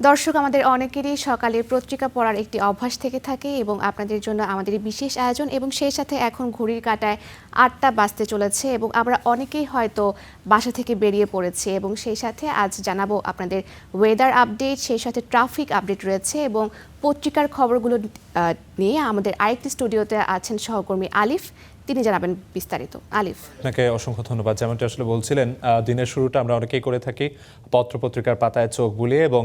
দর্শক, আমাদের অনেকেরই সকালে পত্রিকা পড়ার একটি অভ্যাস থেকে থাকে এবং আপনাদের জন্য আমাদের বিশেষ আয়োজন এবং সেই সাথে এখন ঘড়ির কাঁটায় ৮টা বাজতে চলেছে এবং আমরা অনেকেই হয়তো বাসা থেকে বেরিয়ে পড়েছি এবং সেই সাথে আজ জানাবো আপনাদের ওয়েদার আপডেট, সেই সাথে ট্রাফিক আপডেট রয়েছে এবং পত্রিকার খবরগুলো নিয়ে আমাদের আরেকটি স্টুডিওতে আছেন সহকর্মী আলিফ, তিনি জানাবেন বিস্তারিত। আলিফ, আপনাকে অসংখ্য ধন্যবাদ। যেমনটি আসলে বলছিলেন, দিনের শুরুটা আমরা অনেকেই করে থাকি পত্রপত্রিকার পাতায় চোখ বুলিয়ে এবং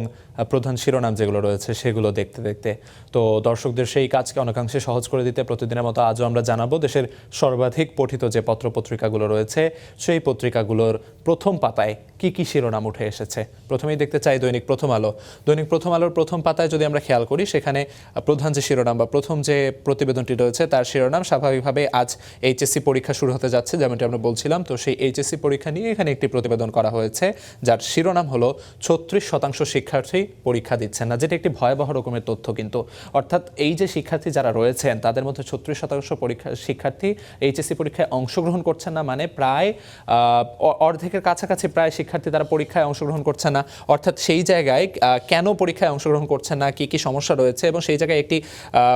প্রধান শিরোনাম যেগুলো রয়েছে সেগুলো দেখতে দেখতে। তো দর্শকদের সেই কাজকে অনেকাংশে সহজ করে দিতে প্রতিদিনের মতো আজও আমরা জানাবো দেশের সর্বাধিক পঠিত যে পত্রপত্রিকাগুলো রয়েছে সেই পত্রিকাগুলোর প্রথম পাতায় কি কি শিরোনাম উঠে এসেছে। প্রথমেই দেখতে চাই দৈনিক প্রথম আলো। দৈনিক প্রথম আলোর প্রথম পাতায় যদি আমরা খেয়াল করি, সেখানে প্রধান যে শিরোনাম বা প্রথম যে প্রতিবেদনটি রয়েছে তার শিরোনাম স্বাভাবিকভাবে আজ এইচএসসি পরীক্ষা শুরু হতে যাচ্ছে, যেমনটি আমরা বলছিলাম। তো সেই এইচএসসি পরীক্ষা নিয়ে এখানে একটি প্রতিবেদন করা হয়েছে যার শিরোনাম হলো 36% শিক্ষার্থী পরীক্ষা দিচ্ছেন না, যেটা একটি ভয়াবহ রকমের তথ্য কিন্তু। অর্থাৎ এই যে শিক্ষার্থী যারা রয়েছেন তাদের মধ্যে 36% শিক্ষার্থী এইচএসসি পরীক্ষায় অংশগ্রহণ করছেন না, মানে প্রায় অর্ধেকের কাছাকাছি প্রায় শিক্ষার্থী তারা পরীক্ষায় অংশগ্রহণ করছেন না। অর্থাৎ সেই জায়গায় কেন পরীক্ষায় অংশগ্রহণ করছেন না, কি কি সমস্যা রয়েছে এবং সেই জায়গায় একটি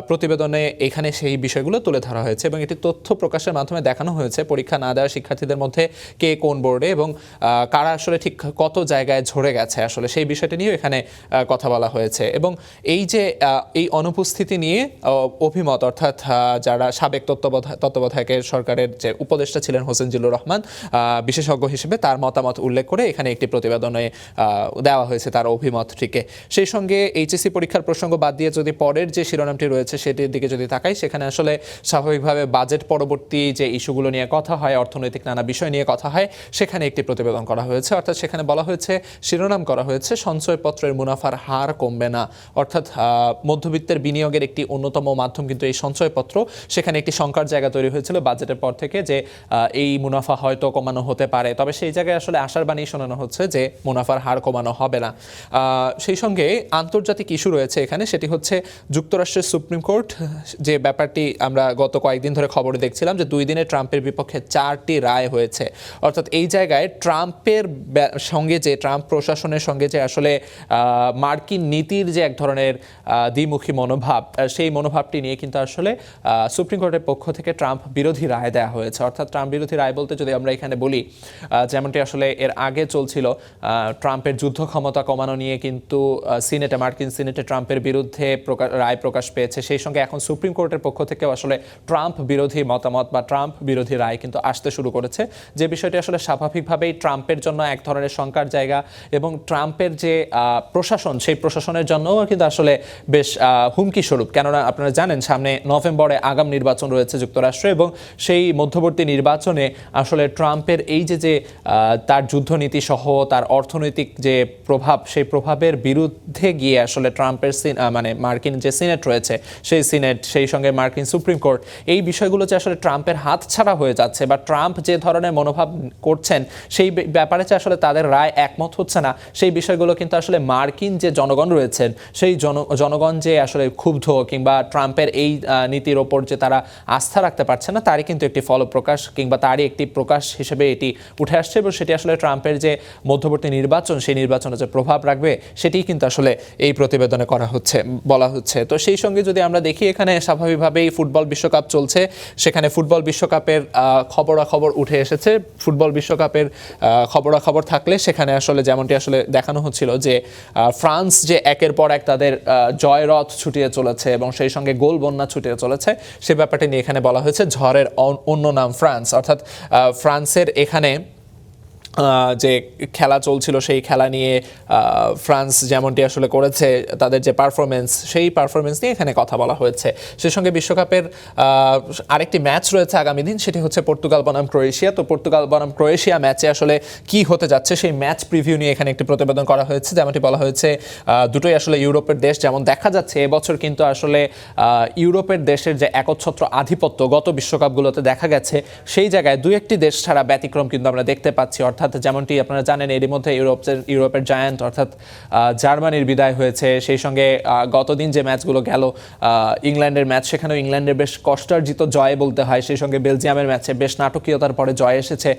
প্রতিবেদনে এখানে সেই বিষয়গুলো তুলে ধরা হয়েছে এবং একটি তথ্য প্রকাশের মাধ্যমে দেখানো হয়েছে পরীক্ষা না দেওয়া শিক্ষার্থীদের মধ্যে কে কোন বোর্ডে এবং কারা আসলে ঠিক কত জায়গায় ঝরে গেছে, আসলে সেই বিষয়টা নিয়েও এখানে কথা বলা হয়েছে। এবং এই যে এই অনুপস্থিতি নিয়ে অভিমত, অর্থাৎ যারা সাবেক তত্ত্বাবধায়কের সরকারের যে উপদেষ্টা ছিলেন হোসেন জিল্লুর রহমান বিশেষজ্ঞ হিসেবে, তার মতামত উল্লেখ করে এখানে একটি প্রতিবেদনে দেওয়া হয়েছে তার অভিমতটিকে। সেই সঙ্গে এইচএসসি পরীক্ষার প্রসঙ্গ বাদ দিয়ে যদি পরের যে শিরোনামটি রয়েছে সেটির দিকে যদি তাকাই, সেখানে আসলে স্বাভাবিকভাবে বাজেট পরবর্তী যে ইস্যুগুলো নিয়ে কথা হয়, অর্থনৈতিক নানা বিষয় নিয়ে কথা হয়, সেখানে একটি প্রতিবেদন করা হয়েছে। অর্থাৎ সেখানে বলা হয়েছে, শিরোনাম করা হয়েছে সঞ্চয়পত্রের মুনাফার হার কমবে না। অর্থাৎ মধ্যবিত্তের বিনিয়োগের একটি অন্যতম মাধ্যম কিন্তু এই সঞ্চয়পত্র। সেখানে একটি শঙ্কার জায়গা তৈরি হয়েছিল বাজেটের পর থেকে যে এই মুনাফা হয়তো কমানো হতে পারে, তবে সেই জায়গায় আসলে আশার বাণী শোনানো হচ্ছে যে মুনাফার হার কমানো হবে না। সেই সঙ্গে আন্তর্জাতিক ইস্যু রয়েছে এখানে, সেটি হচ্ছে যুক্তরাষ্ট্রের সুপ্রিম কোর্ট যে ব্যাপারটি আমরা গত কয়েকদিন ধরে খবরে দেখছিলাম যে 2 দিনে ট্রাম্পের বিপক্ষে 4টি রায় হয়েছে। অর্থাৎ এই জায়গায় ট্রাম্পের সঙ্গে যে ট্রাম্প প্রশাসনের সঙ্গে যে আসলে মার্কিন নীতির যে এক ধরনের দ্বিমুখী মনোভাব, সেই মনোভাবটি নিয়ে কিন্তু আসলে সুপ্রিম কোর্টের পক্ষ থেকে ট্রাম্প বিরোধী রায় দেওয়া হয়েছে। অর্থাৎ ট্রাম্প বিরোধী রায় বলতে যদি আমরা এখানে বলি, যেমনটি আসলে এর আগে চলছিল, ট্রাম্পের যুদ্ধ ক্ষমতা কমানো নিয়ে কিন্তু সিনেটে, মার্কিন সিনেটে ট্রাম্পের বিরুদ্ধে রায় প্রকাশ পেয়েছে। সেই সঙ্গে এখন সুপ্রিম কোর্টের পক্ষ থেকেও আসলে ট্রাম্প বিরোধী মতামত বা ট্রাম্প বিরোধী রায় কিন্তু আসতে শুরু করেছে, যে বিষয়টি আসলে স্বাভাবিকভাবেই ট্রাম্পের জন্য এক ধরনের শঙ্কার জায়গা এবং ট্রাম্পের যে প্রশাসন, সেই প্রশাসনের জন্যও কিন্তু আসলে বেশ হুমকি স্বরূপ। কেননা আপনারা জানেন সামনে নভেম্বরে আগাম নির্বাচন রয়েছে যুক্তরাষ্ট্রে এবং সেই মধ্যবর্তী নির্বাচনে আসলে ট্রাম্পের এই যে তার যুদ্ধনীতি সহ তার অর্থনৈতিক যে প্রভাব, সেই প্রভাবের বিরুদ্ধে গিয়ে আসলে ট্রাম্পের মানে মার্কিন যে সিনেট রয়েছে সেই সিনেট, সেই সঙ্গে মার্কিন সুপ্রিম কোর্ট, এই বিষয়গুলো যে আসলে ট্রাম্পের হাত ছাড়া হয়ে যাচ্ছে বা ট্রাম্প যে ধরনের মনোভাব করছেন সেই ব্যাপারে যে আসলে তাদের রায় একমত হচ্ছে না, সেই বিষয়গুলো কিন্তু আসলে মার্কিন যে জনগণ রয়েছেন সেই জনগণ যে আসলে ক্ষুব্ধ কিংবা ট্রাম্পের এই নীতির ওপর যে তারা আস্থা রাখতে পারছে না, তারই কিন্তু একটি ফলপ্রকাশ কিংবা তারই একটি প্রকাশ হিসেবে এটি উঠে আসছে এবং সেটি আসলে ট্রাম্পের যে মধ্যবর্তী নির্বাচন, সেই নির্বাচনে যে প্রভাব রাখবে সেটি কিন্তু আসলে এই প্রতিবেদনে করা হচ্ছে, বলা হচ্ছে। তো সেই সঙ্গে যদি আমরা দেখি, এখানে স্বাভাবিকভাবেই ফুটবল বিশ্বকাপ চলছে, সেখানে ফুটবল বিশ্বকাপের খবরাখবর উঠে এসেছে। ফুটবল বিশ্বকাপের খবরাখবর থাকলে সেখানে আসলে যেমনটি আসলে দেখানো হচ্ছিল যে ফ্রান্স যে একের পর এক তাদের জয়রথ ছুটিয়ে চলেছে এবং সেই সঙ্গে গোল বন্যা ছুটিয়ে চলেছে, সে ব্যাপারটি নিয়ে এখানে বলা হয়েছে ঝড়ের অন্য নাম ফ্রান্স। অর্থাৎ ফ্রান্সের এখানে যে খেলা চলছিল সেই খেলা নিয়ে ফ্রান্স যেমনটি আসলে করেছে তাদের যে পারফরমেন্স, সেই পারফরমেন্স নিয়ে এখানে কথা বলা হয়েছে। সেই সঙ্গে বিশ্বকাপের আরেকটি ম্যাচ রয়েছে আগামী দিন, সেটি হচ্ছে পর্তুগাল বনাম ক্রোয়েশিয়া। তো পর্তুগাল বনাম ক্রোয়েশিয়া ম্যাচে আসলে কি হতে যাচ্ছে সেই ম্যাচ প্রিভিউ নিয়ে এখানে একটি প্রতিবেদন করা হয়েছে। যেমনটি বলা হয়েছে, দুটোই আসলে ইউরোপের দেশ। যেমন দেখা যাচ্ছে এবছর কিন্তু আসলে ইউরোপের দেশের যে একচ্ছত্র আধিপত্য গত বিশ্বকাপগুলোতে দেখা গেছে, সেই জায়গায় 2-1টি দেশ ছাড়া ব্যতিক্রম কিন্তু আমরা দেখতে পাচ্ছি। অর্থাৎ অর্থাৎ যেমনটি আপনারা জানেন এরই মধ্যে ইউরোপের জায়ান্ট অর্থাৎ জার্মানির বিদায় হয়েছে। সেই সঙ্গে গতদিন যে ম্যাচগুলো গেল ইংল্যান্ডের ম্যাচ, সেখানেও ইংল্যান্ডের বেশ কষ্টার্জিত জয় বলতে হয়। সেই সঙ্গে বেলজিয়ামের ম্যাচে বেশ নাটকীয়তার পরে জয় এসেছে।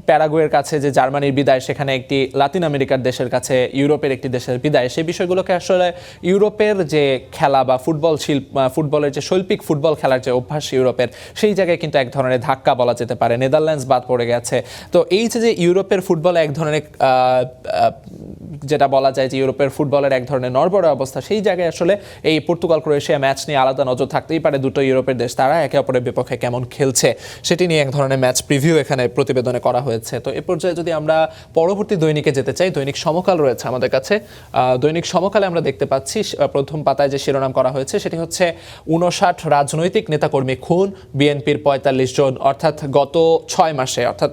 প্যারাগুয়ের কাছে যে জার্মানির বিদায়, সেখানে একটি লাতিন আমেরিকার দেশের কাছে ইউরোপের একটি দেশের বিদায়, সেই বিষয়গুলোকে আসলে ইউরোপের যে খেলা বা ফুটবলের যে শৈল্পিক ফুটবল খেলার যে অভ্যাস ইউরোপের, সেই জায়গায় কিন্তু এক ধরনের ধাক্কা বলা যেতে পারে। নেদারল্যান্ডস বাদ পড়ে গেছে। তো এই যে ইউরোপের ফুটবলে এক ধরনের যেটা বলা যায় যে ইউরোপের ফুটবলের এক ধরনের নড়বড়ে অবস্থা, সেই জায়গায় আসলে এই পর্তুগাল ক্রোয়েশিয়া ম্যাচ নিয়ে আলাদা নজর থাকতেই পারে। দুটো ইউরোপের দেশ তারা একে অপরের বিপক্ষে কেমন খেলছে সেটি নিয়ে এক ধরনের ম্যাচ প্রিভিউ এখানে প্রতিবেদনে করা হয়েছে। তো এ পর্যায়ে যদি আমরা পরবর্তী দৈনিকে যেতে চাই, দৈনিক সমকাল রয়েছে আমাদের কাছে। দৈনিক সমকালে আমরা দেখতে পাচ্ছি প্রথম পাতায় যে শিরোনাম করা হয়েছে সেটি হচ্ছে 59 রাজনৈতিক নেতাকর্মী খুন, বিএনপির 45 জন। অর্থাৎ গত 6 মাসে, অর্থাৎ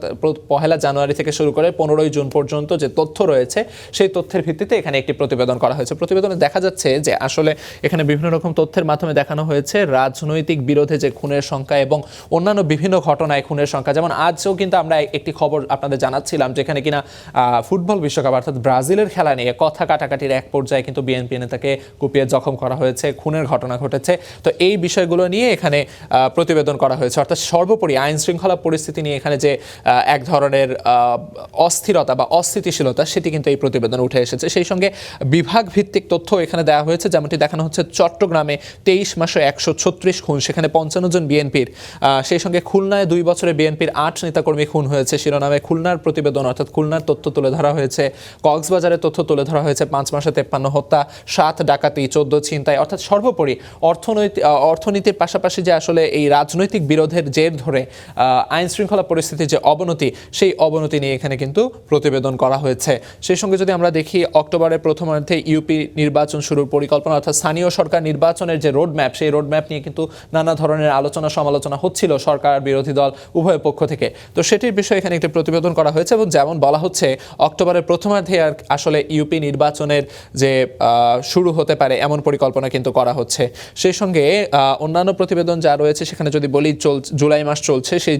1 জানুয়ারি থেকে শুরু করে 15 জুন পর্যন্ত যে তথ্য রয়েছে, সেই তথ্যের ভিত্তিতে এখানে একটি প্রতিবেদন করা হয়েছে। প্রতিবেদনে দেখা যাচ্ছে যে আসলে এখানে বিভিন্ন রকম তথ্যের মাধ্যমে দেখানো হয়েছে রাজনৈতিক বিরোধে যে খুনের সংখ্যা এবং অন্যান্য বিভিন্ন ঘটনায় খুনের সংখ্যা। যেমন আজও কিন্তু আমরা একটি খবর আপনাদের জানাচ্ছিলাম যেখানে কিনা ফুটবল বিশ্বকাপ অর্থাৎ ব্রাজিলের খেলা নিয়ে কথা কাটাকাটির এক পর্যায়ে কিন্তু বিএনপি নেতাকে কুপিয়ে জখম করা হয়েছে, খুনের ঘটনা ঘটেছে। তো এই বিষয়গুলো নিয়ে এখানে প্রতিবেদন করা হয়েছে। অর্থাৎ সর্বোপরি আইন শৃঙ্খলা পরিস্থিতি নিয়ে এখানে যে এক ধরনের অস্থিরতা বা অস্থিতিশীলতা, সেটি কিন্তু এই প্রতিবেদনে উঠে এসেছে। সেই সঙ্গে বিভাগ ভিত্তিক তথ্য এখানে দেওয়া হয়েছে, যেমনটি দেখানো হচ্ছে চট্টগ্রামে 23 মাসে 136 খুন, সেখানে 55 জন বিএনপির। সেই সঙ্গে খুলনায় 2 বছরে বিএনপির 8 নেতাকর্মী খুন হয়েছে শিরোনামে খুলনার প্রতিবেদন, অর্থাৎ খুলনার তথ্য তুলে ধরা হয়েছে। কক্সবাজারের তথ্য তুলে ধরা হয়েছে, 5 মাসে 53 হত্যা, 7 ডাকাতি, 14 ছিনতাই। অর্থাৎ সর্বোপরি অর্থনীতির পাশাপাশি যে আসলে এই রাজনৈতিক বিরোধের জের ধরে আইন শৃঙ্খলা পরিস্থিতির যে অবনতি, সেই অবনতি নিয়ে এখানে কিন্তু প্রতিবেদন করা হয়েছে। সেই সঙ্গে যদি আমরা দেখি অক্টোবরের প্রথমার্ধে ইউপি নির্বাচন শুরুর পরিকল্পনা, অর্থাৎ স্থানীয় সরকার নির্বাচনের যে রোডম্যাপ, সেই রোডম্যাপ নিয়ে কিন্তু নানা ধরনের আলোচনা সমালোচনা হচ্ছিল সরকার বিরোধী দল উভয় পক্ষ থেকে। তো সেটির বিষয়ে এখানে একটি প্রতিবেদন করা হয়েছে এবং যেমন বলা হচ্ছে অক্টোবরের প্রথমার্ধে আর আসলে ইউপি নির্বাচনের যে শুরু হতে পারে এমন পরিকল্পনা কিন্তু করা হচ্ছে। সেই সঙ্গে অন্যান্য প্রতিবেদন যা রয়েছে সেখানে যদি বলি জুলাই মাস চলছে, সেই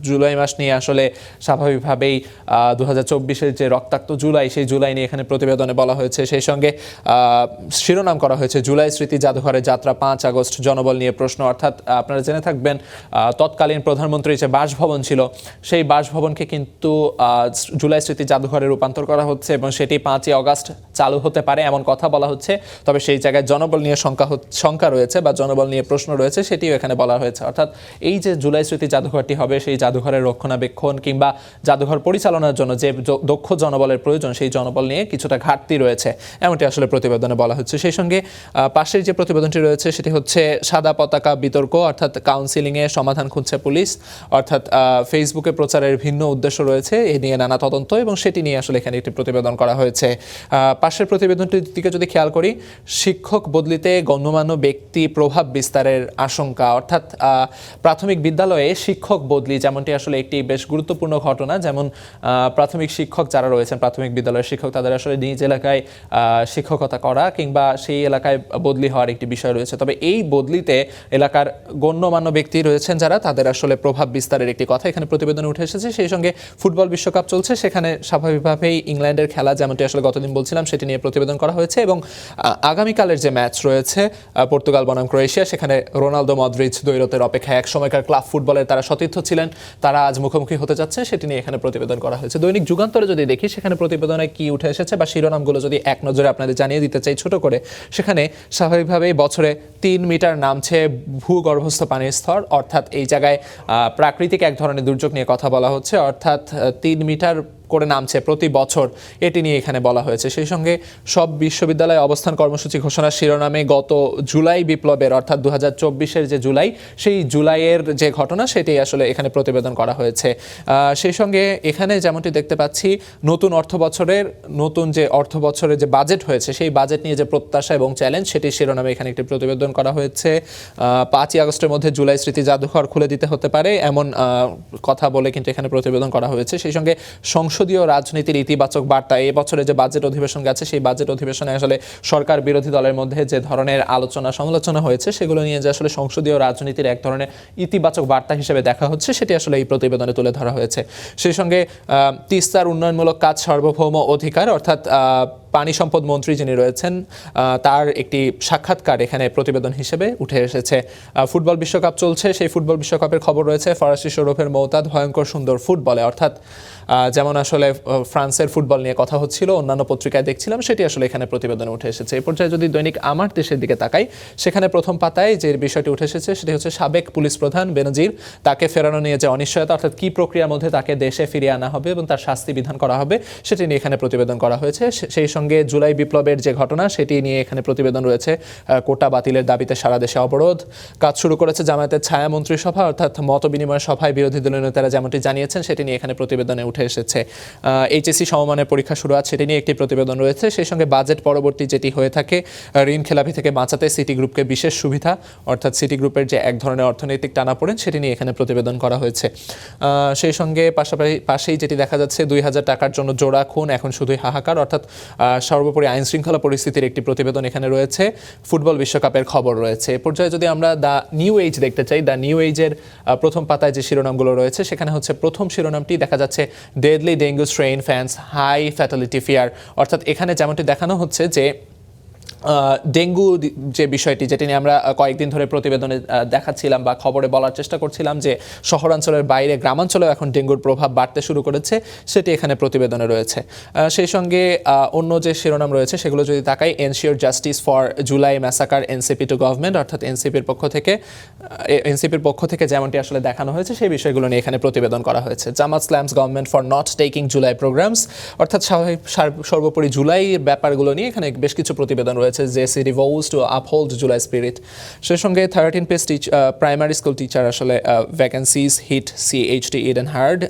জুলাই মাস নিয়ে আসলে স্বাভাবিকভাবেই 2024-এর যে রক্তাক্ত জুলাই, সেই জুলাই নিয়ে এখানে প্রতিবেদনে বলা হয়েছে। সেই সঙ্গে শিরোনাম করা হয়েছে জুলাই স্মৃতি জাদুঘরের যাত্রা 5 আগস্ট, জনবল নিয়ে প্রশ্ন। অর্থাৎ আপনারা জেনে থাকবেন তৎকালীন প্রধানমন্ত্রীর যে বাসভবন ছিল, সেই বাসভবনকে কিন্তু জুলাই স্মৃতি জাদুঘরে রূপান্তর করা হচ্ছে এবং সেটি 5ই আগস্ট চালু হতে পারে এমন কথা বলা হচ্ছে। তবে সেই জায়গায় জনবল নিয়ে শঙ্কা রয়েছে বা জনবল নিয়ে প্রশ্ন রয়েছে, সেটিও এখানে বলা হয়েছে। অর্থাৎ এই যে জুলাই স্মৃতি জাদুঘরটি হবে, সেই জাদুঘরের রক্ষণাবেক্ষণ কিংবা জাদুঘর পরিচালনার জন্য যে দক্ষ জনবলের প্রয়োজন, সেই জনবল নিয়ে কিছুটা ঘাটতি রয়েছে, এমনটি আসলে প্রতিবেদনে বলা হচ্ছে। সেই সঙ্গে পাশের যে প্রতিবেদনটি রয়েছে সেটি হচ্ছে সাদা পতাকা বিতর্ক, অর্থাৎ কাউন্সিলিংয়ে সমাধান খুঁজছে পুলিশ। অর্থাৎ ফেসবুকে প্রচারের ভিন্ন উদ্দেশ্য রয়েছে, এ নিয়ে নানা তদন্ত এবং সেটি নিয়ে আসলে এখানে একটি প্রতিবেদন করা হয়েছে। পাশের প্রতিবেদনটির দিকে যদি খেয়াল করি, শিক্ষক বদলিতে গণ্যমান্য ব্যক্তি প্রভাব বিস্তারের আশঙ্কা। অর্থাৎ প্রাথমিক বিদ্যালয়ে শিক্ষক বদলি যেমনটি আসলে একটি বেশ গুরুত্বপূর্ণ ঘটনা। যেমন প্রাথমিক শিক্ষক যারা রয়েছেন, প্রাথমিক বিদ্যালয়ের শিক্ষক, তাদের আসলে নিজ এলাকায় শিক্ষকতা করা কিংবা সেই এলাকায় বদলি হওয়ার একটি বিষয় রয়েছে। তবে এই বদলিতে এলাকার গণ্যমান্য ব্যক্তি রয়েছেন যারা, তাদের আসলে প্রভাব বিস্তারের একটি কথা এখানে প্রতিবেদনে উঠে এসেছে। সেই সঙ্গে ফুটবল বিশ্বকাপ চলছে, সেখানে স্বাভাবিকভাবেই ইংল্যান্ডের খেলা যেমনটি আসলে গতদিন বলছিলাম, সেটি নিয়ে প্রতিবেদন করা হয়েছে এবং আগামীকালের যে ম্যাচ রয়েছে পর্তুগাল বনাম ক্রোয়েশিয়া, সেখানে রোনালদো মদ্রিচ দ্বৈরথের অপেক্ষায় এক সময়কার ক্লাব ফুটবলের তারা সতীর্থ ছিলেন, তারা আজ মুখোমুখি হতে যাচ্ছে, সেটি নিয়ে এখানে প্রতিবেদন করা হয়েছে। দৈনিক যুগান্তরে যদি দেখি, সেখানে প্রতিবেদনে কি উঠে এসেছে বা শিরোনামগুলো যদি এক নজরে আপনাদের জানিয়ে দিতে চাই ছোট করে, সেখানে স্বাভাবিকভাবেই বছরে 3 মিটার নামছে ভূগর্ভস্থ পানির স্তর। অর্থাৎ এই জায়গায় প্রাকৃতিক এক ধরনের দুর্যোগ নিয়ে কথা বলা হচ্ছে, অর্থাৎ 3 মিটার করে নামছে প্রতি বছর, এটি নিয়ে এখানে বলা হয়েছে। সেই সঙ্গে সব বিশ্ববিদ্যালয়ে অবস্থান কর্মসূচি ঘোষণার শিরোনামে গত জুলাই বিপ্লবের, অর্থাৎ 2024-এর যে জুলাই, সেই জুলাইয়ের যে ঘটনা, সেটি আসলে এখানে প্রতিবেদন করা হয়েছে। সেই সঙ্গে এখানে যেমনটি দেখতে পাচ্ছি, নতুন অর্থ বছরের যে বাজেট হয়েছে, সেই বাজেট নিয়ে যে প্রত্যাশা এবং চ্যালেঞ্জ, সেটি শিরোনামে এখানে একটি প্রতিবেদন করা হয়েছে। 5ই আগস্টের মধ্যে জুলাই স্মৃতি জাদুঘর খুলে দিতে হতে পারে এমন কথা বলে কিন্তু এখানে প্রতিবেদন করা হয়েছে। সেই সঙ্গে সংসদ সংসদীয় রাজনীতির ইতিবাচক বার্তা। এই বছরে যে বাজেট অধিবেশন গেছে সেই বাজেট অধিবেশনে আসলে সরকার বিরোধী দলের মধ্যে যে ধরনের আলোচনা সমালোচনা হয়েছে সেগুলো নিয়ে যে আসলে সংসদীয় রাজনীতির এক ধরনের ইতিবাচক বার্তা হিসেবে দেখা হচ্ছে সেটি আসলে এই প্রতিবেদনে তুলে ধরা হয়েছে। সেই সঙ্গে তিস্তার উন্নয়নমূলক কাজ সার্বভৌম অধিকার অর্থাৎ পানি সম্পদ মন্ত্রী যিনি রয়েছেন তার একটি সাক্ষাৎকার এখানে প্রতিবেদন হিসেবে উঠে এসেছে। ফুটবল বিশ্বকাপ চলছে, সেই ফুটবল বিশ্বকাপের খবর রয়েছে ফরাসি সৌরভের মৌতাদ ভয়ঙ্কর সুন্দর ফুটবলে, অর্থাৎ যেমন আসলে ফ্রান্সের ফুটবল নিয়ে কথা হচ্ছিল অন্যান্য পত্রিকায় দেখছিলাম সেটি আসলে এখানে প্রতিবেদনে উঠে এসেছে। এই পর্যায়ে যদি দৈনিক আমার দেশের দিকে তাকাই সেখানে প্রথম পাতায় যে বিষয়টি উঠে এসেছে সেটি হচ্ছে সাবেক পুলিশ প্রধান বেনজির, তাকে ফেরানো নিয়ে যে অনিশ্চয়তা অর্থাৎ কী প্রক্রিয়ার মধ্যে তাকে দেশে ফিরিয়ে আনা হবে এবং তার শাস্তি বিধান করা হবে সেটি নিয়ে এখানে প্রতিবেদন করা হয়েছে। সেই সঙ্গে জুলাই বিপ্লবের যে ঘটনা সেটি নিয়ে এখানে প্রতিবেদন রয়েছে। কোটা বাতিলের দাবিতে সারা দেশে অবরোধ, কাজ শুরু করেছে জামায়াতের ছায়া মন্ত্রিসভা অর্থাৎ মত বিনিময় সভায় বিরোধী দলীয় নেতারা যেমনটি জানিয়েছেন সেটি নিয়ে এখানে প্রতিবেদনে উঠে এসেছে। এইচএসসি সমমানের পরীক্ষা শুরু আছে সেটি নিয়ে একটি প্রতিবেদন রয়েছে। সেই সঙ্গে বাজেট পরবর্তী যেটি হয়ে থাকে ঋণ খেলাপি থেকে বাঁচাতে সিটি গ্রুপকে বিশেষ সুবিধা অর্থাৎ সিটি গ্রুপের যে এক ধরনের অর্থনৈতিক টানাপোড়েন সেটি নিয়ে এখানে প্রতিবেদন করা হয়েছে। সেই সঙ্গে পাশেই যেটি দেখা যাচ্ছে 2000 টাকার জন্য জোড়া খুন এখন শুধুই হাহাকার অর্থাৎ সর্বোপরি আইন শৃঙ্খলা পরিস্থিতির একটি প্রতিবেদন এখানে রয়েছে। ফুটবল বিশ্বকাপের খবর রয়েছে। এ পর্যায়ে যদি আমরা দ্য নিউ এজ দেখতে চাই, দ্য নিউ এজের প্রথম পাতায় যে শিরোনামগুলো রয়েছে সেখানে হচ্ছে প্রথম শিরোনামটি দেখা যাচ্ছে deadly dengue strain fans high fatality fear, অর্থাৎ এখানে যেমনটি দেখানো হচ্ছে যে ডেঙ্গু যে বিষয়টি যেটি নিয়ে আমরা কয়েকদিন ধরে প্রতিবেদনে দেখাচ্ছিলাম বা খবরে বলার চেষ্টা করছিলাম যে শহরাঞ্চলের বাইরে গ্রামাঞ্চলেও এখন ডেঙ্গুর প্রভাব বাড়তে শুরু করেছে সেটি এখানে প্রতিবেদনে রয়েছে। সেই সঙ্গে অন্য যে শিরোনাম রয়েছে সেগুলো যদি তাকাই ensure justice for July massacre NCP two government অর্থাৎ এনসিপির পক্ষ থেকে যেমনটি আসলে দেখানো হয়েছে সেই বিষয়গুলো নিয়ে এখানে প্রতিবেদন করা হয়েছে। Jamaat slams government for not taking July programmes অর্থাৎ সর্বোপরি জুলাইয়ের ব্যাপারগুলো নিয়ে এখানে বেশ কিছু প্রতিবেদন রয়েছে। JC vows to uphold July spirit. সেই সঙ্গে 13 পেজ প্রাইমারি স্কুল টিচার আসলে vacancies hit CHT Eden Hard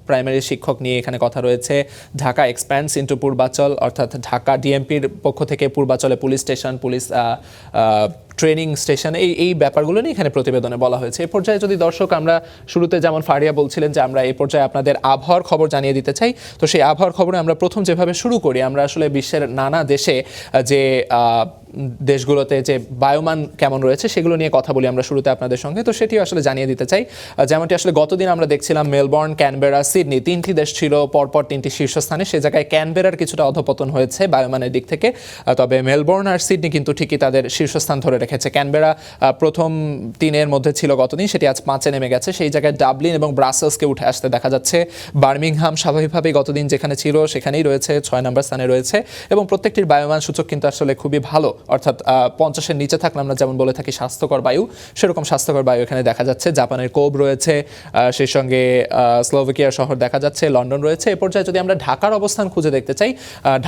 primary শিক্ষক নিয়ে এখানে কথা রয়েছে। ঢাকা এক্সপ্যান্ডস ইনটু পূর্বাচল অর্থাৎ ঢাকা ডিএমপির পক্ষ থেকে পূর্বাচলে police station police training station এই ব্যাপারগুলো নিয়ে এখানে প্রতিবেদনে বলা হয়েছে। এই পর্যায়ে যদি দর্শক আমরা শুরুতে যেমন ফারিয়া বলছিলেন যে আমরা এই পর্যায়ে আপনাদের আবহাওয়ার খবর জানিয়ে দিতে চাই, তো সেই আবহাওয়ার খবরে আমরা প্রথম যেভাবে শুরু করি আমরা আসলে বিশ্বের নানা দেশে যে দেশগুলোতে যে বায়ুমান কেমন রয়েছে সেগুলো নিয়ে কথা বলি আমরা শুরুতে আপনাদের সঙ্গে, তো সেটিও আসলে জানিয়ে দিতে চাই। যেমনটি আসলে গতদিন আমরা দেখছিলাম মেলবোর্ন, ক্যানবেরা, সিডনি তিনটি দেশ ছিল পরপর তিনটি শীর্ষস্থানে, সে জায়গায় ক্যানবেরার কিছুটা অধপতন হয়েছে বায়ুমানের দিক থেকে, তবে মেলবোর্ন আর সিডনি কিন্তু ঠিকই তাদের শীর্ষস্থান ধরে রেখেছে। ক্যানবেরা প্রথম 3 মধ্যে ছিল গতদিন, সেটি আজ 5 নেমে গেছে। সেই জায়গায় ডাবলিন এবং ব্রাসেলসকে উঠে আসতে দেখা যাচ্ছে। বার্মিংহাম স্বাভাবিকভাবেই গতদিন যেখানে ছিল সেখানেই রয়েছে, 6 নম্বর স্থানে রয়েছে এবং প্রত্যেকটির বায়ুমান সূচক কিন্তু আসলে খুবই ভালো, অর্থাৎ 50-এর নিচে থাকলে আমরা যেমন বলে থাকি স্বাস্থ্যকর বায়ু, সেরকম স্বাস্থ্যকর বায়ু এখানে দেখা যাচ্ছে। জাপানের কোব রয়েছে, সেই সঙ্গে স্লোভাকিয়া শহর দেখা যাচ্ছে, লন্ডন রয়েছে। এ পর্যায়ে যদি আমরা ঢাকার অবস্থান খুঁজে দেখতে চাই,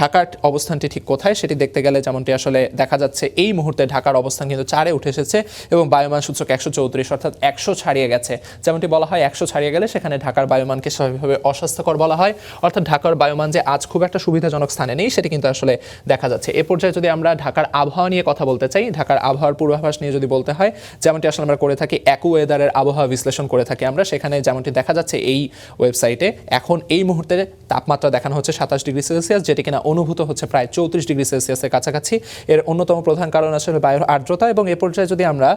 ঢাকার অবস্থানটি ঠিক কোথায় সেটি দেখতে গেলে যেমনটি আসলে দেখা যাচ্ছে এই মুহূর্তে ঢাকার অবস্থান কিন্তু 4-এ উঠে এসেছে এবং বায়ুমান সূচক 134 অর্থাৎ 100 ছাড়িয়ে গেছে। যেমনটি বলা হয় 100 ছাড়িয়ে গেলে সেখানে ঢাকার বায়ুমানকে স্বাভাবিকভাবে অস্বাস্থ্যকর বলা হয়, অর্থাৎ ঢাকার বায়ুমান যে আজ খুব একটা সুবিধাজনক স্থানে নেই সেটি কিন্তু আসলে দেখা যাচ্ছে। এ পর্যায়ে যদি আমরা ঢাকার আবহাওয়া নিয়ে কথা বলতে চাই, ঢাকার আবহাওয়ার পূর্বাভাস নিয়ে যদি বলতে হয়, যেমনটি আসলে আমরা করে থাকি অ্যাকুওয়েদারের আবহাওয়া বিশ্লেষণ করে থাকি আমরা, সেখানে যেমনটি দেখা যাচ্ছে এই ওয়েবসাইটে এখন এই মুহূর্তে তাপমাত্রা দেখানো হচ্ছে 27 ডিগ্রি সেলসিয়াস, যেটি কিনা অনুভূত হচ্ছে প্রায় 34 ডিগ্রি সেলসিয়াসের কাছাকাছি। এর অন্যতম প্রধান কারণ আসলে বায়ুর আর্দ্রতা। এবং এ পর্যায়ে যদি আমরা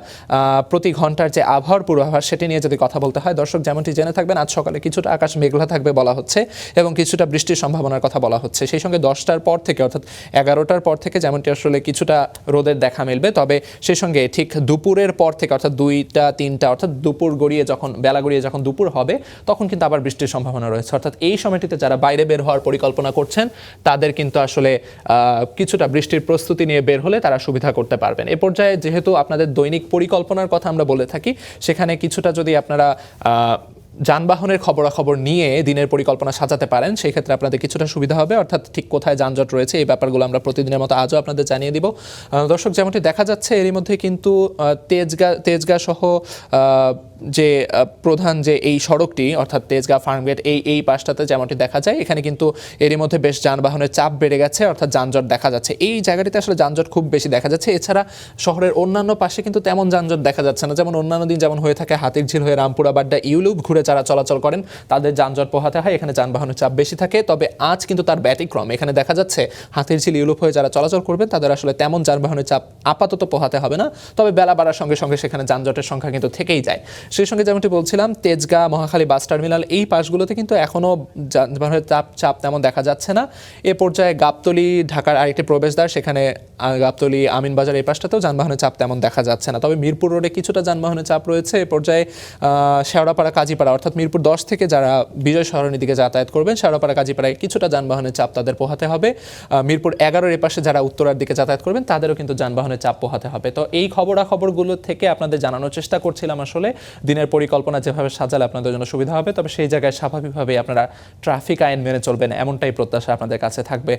প্রতি ঘন্টার যে আবহাওয়ার পূর্বাভাস সেটি নিয়ে যদি কথা বলতে হয়, দর্শক যেমনটি জেনে থাকবেন আজ সকালে কিছুটা আকাশ মেঘলা থাকবে বলা হচ্ছে এবং কিছুটা বৃষ্টির সম্ভাবনার কথা বলা হচ্ছে। সেই সঙ্গে 10টার পর থেকে অর্থাৎ 11টার পর থেকে যেমনটি আসলে কিছুটা রোদের দেখা মিলবে, তবে সেই সঙ্গে ঠিক দুপুরের পর থেকে অর্থাৎ 2টা 3টা অর্থাৎ দুপুর গড়িয়ে যখন বেলা গড়িয়ে যখন দুপুর হবে তখন কিন্তু আবার বৃষ্টির সম্ভাবনা রয়েছে। অর্থাৎ এই সময়টিতে যারা বাইরে বের হওয়ার পরিকল্পনা করছেন তাদের কিন্তু আসলে কিছুটা বৃষ্টির প্রস্তুতি নিয়ে বের হলে তারা সুবিধা করতে পারবেন। এ পর্যায়ে যেহেতু আপনাদের দৈনিক পরিকল্পনার কথা আমরা বলে থাকি, সেখানে কিছুটা যদি আপনারা যানবাহনের খবরাখবর নিয়ে দিনের পরিকল্পনা সাজাতে পারেন সেই ক্ষেত্রে আপনাদের কিছুটা সুবিধা হবে, অর্থাৎ ঠিক কোথায় যানজট রয়েছে এই ব্যাপারগুলো আমরা প্রতিদিনের মতো আজও আপনাদের জানিয়ে দিব। দর্শক যেমনটি দেখা যাচ্ছে এরই মধ্যে কিন্তু তেজগাঁ সহ যে প্রধান যে এই সড়কটি অর্থাৎ তেজগাঁ ফার্মগেট এই পাশটাতে যেমনটি দেখা যায় এখানে কিন্তু এরই মধ্যে বেশ যানবাহনের চাপ বেড়ে গেছে, অর্থাৎ যানজট দেখা যাচ্ছে। এই জায়গাটিতে আসলে যানজট খুব বেশি দেখা যাচ্ছে। এছাড়া শহরের অন্যান্য পাশে কিন্তু তেমন যানজট দেখা যাচ্ছে না, যেমন অন্যান্য দিন যেমন হয়ে থাকে হাতিরঝিল হয়ে রামপুরা বাড্ডা ইউলুপ ঘুরে যারা চলাচল করেন তাদের যানজট পোহাতে হয়, এখানে যানবাহনের চাপ বেশি থাকে। তবে আজ কিন্তু তার ব্যতিক্রম, এখানে দেখা যাচ্ছে হাতিরঝিল ইউলুপ হয়ে যারা চলাচল করবেন তাদের আসলে তেমন যানবাহনের চাপ আপাতত পোহাতে হবে না, তবে বেলা বাড়ার সঙ্গে সঙ্গে সেখানে যানজটের সংখ্যা কিন্তু থেকেই যায়। সেই সঙ্গে যেমনটি বলছিলাম, তেজগাঁ মহাখালী বাস টার্মিনাল এই পাশগুলোতে কিন্তু এখনও যানবাহনের চাপ তেমন দেখা যাচ্ছে না। এ পর্যায়ে গাবতলী ঢাকার আরেকটি প্রবেশদ্বার, সেখানে গাবতলী আমিনবাজার এই পাশটাতেও যানবাহনের চাপ তেমন দেখা যাচ্ছে না। তবে মিরপুর রোডে কিছুটা যানবাহনের চাপ রয়েছে। এ পর্যায়ে শেওড়াপাড়া কাজীপাড়া অর্থাৎ মিরপুর 10 থেকে যারা বিজয় সরণির দিকে যাতায়াত করবেন, শেওড়াপাড়া কাজীপাড়ায় কিছুটা যানবাহনের চাপ তাদের পোহাতে হবে। মিরপুর 11-এর এ পাশে যারা উত্তরার দিকে যাতায়াত করবেন তাদেরও কিন্তু যানবাহনের চাপ পোহাতে হবে। তো এই খবরাখবরগুলো থেকে আপনাদের জানানোর চেষ্টা করছিলাম আসলে দিনের পরিকল্পনা যেভাবে সাজালে আপনাদের জন্য সুবিধা হবে, তবে সেই জায়গায় স্বাভাবিকভাবেই আপনারা ট্রাফিক আইন মেনে চলবেন এমনটাই প্রত্যাশা আপনাদের কাছে থাকবে।